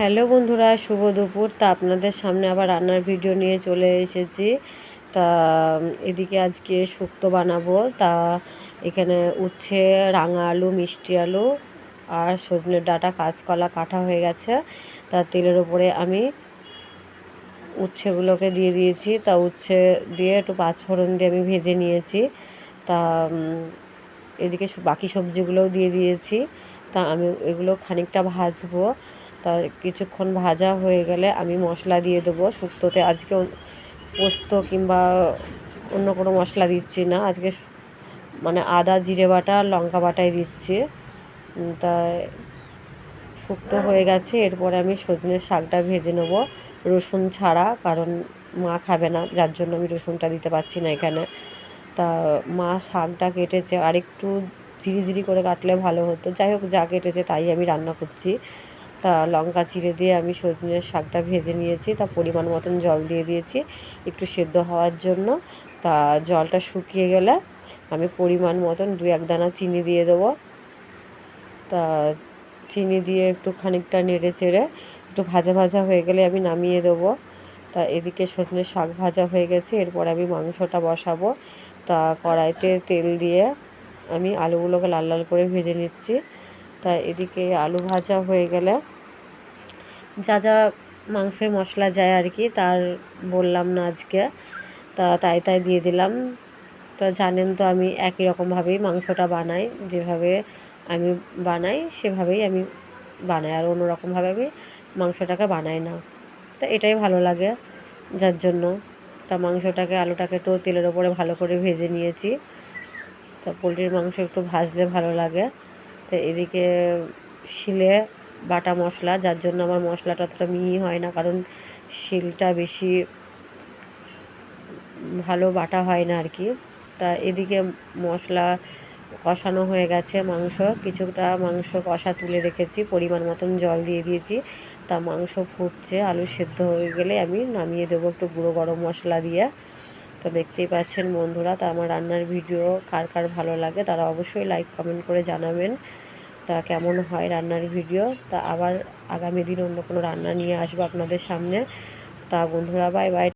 Hello বন্ধুরা, শুভ দুপুর। তা আপনাদের সামনে আবার রান্নার ভিডিও নিয়ে চলে এসেছি। তা এদিকে আজকে শুক্তো বানাবো। তা এখানে উচ্ছে, রাঙা আলু, মিষ্টি আলু আর সজনের ডাঁটা, কাঁচকলা কাটা হয়ে গেছে। তা তেলের ওপরে আমি উচ্ছেগুলোকে দিয়ে দিয়েছি। তা উচ্ছে দিয়ে একটু পাঁচফোড়ন দিয়ে আমি ভেজে নিয়েছি। তা এদিকে বাকি সবজিগুলোও দিয়ে দিয়েছি। তা আমি এগুলো খানিকটা ভাজবো। তা কিছুক্ষণ ভাজা হয়ে গেলে আমি মশলা দিয়ে দেবো শুক্তোতে। আজকে পোস্ত কিংবা অন্য কোনো মশলা দিচ্ছি না, আজকে মানে আদা জিরে বাটা আর লঙ্কা বাটাই দিচ্ছি। তা শুক্তো হয়ে গেছে, এরপরে আমি সজনের শাকটা ভেজে নেব রসুন ছাড়া, কারণ মা খাবে না, যার জন্য আমি রসুনটা দিতে পারছি না এখানে। তা মা শাকটা কেটেছে, আর একটু ঝিরিঝিরি করে কাটলে ভালো হতো। যাই হোক, যা কেটেছে তাই আমি রান্না করছি। তা লঙ্কা চিড়ে দিয়ে আমি সজনের শাকটা ভেজে নিয়েছি। তা পরিমাণ মতন জল দিয়ে দিয়েছি একটু সেদ্ধ হওয়ার জন্য। তা জলটা শুকিয়ে গেলে আমি পরিমাণ মতন 2-1 দানা চিনি দিয়ে দেবো। তা চিনি দিয়ে একটু খানিকটা নেড়ে চেড়ে একটু ভাজা ভাজা হয়ে গেলে আমি নামিয়ে দেবো। তা এদিকে সজনের শাক ভাজা হয়ে গেছে, এরপর আমি মাংসটা বসাবো। তা কড়াইতে তেল দিয়ে আমি আলুগুলোকে লাল লাল করে ভেজে নিচ্ছি। তা এদিকে আলু ভাজা হয়ে গেলে যা যা মাংসে মশলা যায় আর কি, তার বললাম না আজকে। তা তাই তাই দিয়ে দিলাম। তা জানেন তো আমি একই রকমভাবেই মাংসটা বানাই, যেভাবে আমি বানাই সেভাবেই আমি বানাই, আর অন্য রকমভাবে আমি মাংসটাকে বানাই না। তা এটাই ভালো লাগে যার জন্য। তা মাংসটাকে আলুটাকে একটু তেলের ওপরে ভালো করে ভেজে নিয়েছি। তা পোলট্রির মাংস একটু ভাজলে ভালো লাগে। তো এদিকে শিলে বাটা মশলা, যার জন্য আমার মশলাটা অতটা মিহি হয় না, কারণ শিলটা বেশি ভালো বাটা হয় না আর কি। তা এদিকে মশলা কষানো হয়ে গেছে, কিছুটা মাংস কষা তুলে রেখেছি, পরিমাণ মতন জল দিয়ে দিয়েছি। তা মাংস ফুটছে, আলু সেদ্ধ হয়ে গেলে আমি নামিয়ে দেবো একটু গুঁড়ো গরম মশলা দিয়ে। তো দেখতেই পাচ্ছেন বন্ধুরা, তা আমার রান্নার ভিডিও কার কার ভালো লাগে তারা অবশ্যই লাইক কমেন্ট করে জানাবেন তা কেমন হয় রান্নার ভিডিও। তা আবার আগামী দিন অন্য কোনো রান্না নিয়ে আসবো আপনাদের সামনে। তা বন্ধুরা, বাই বাই।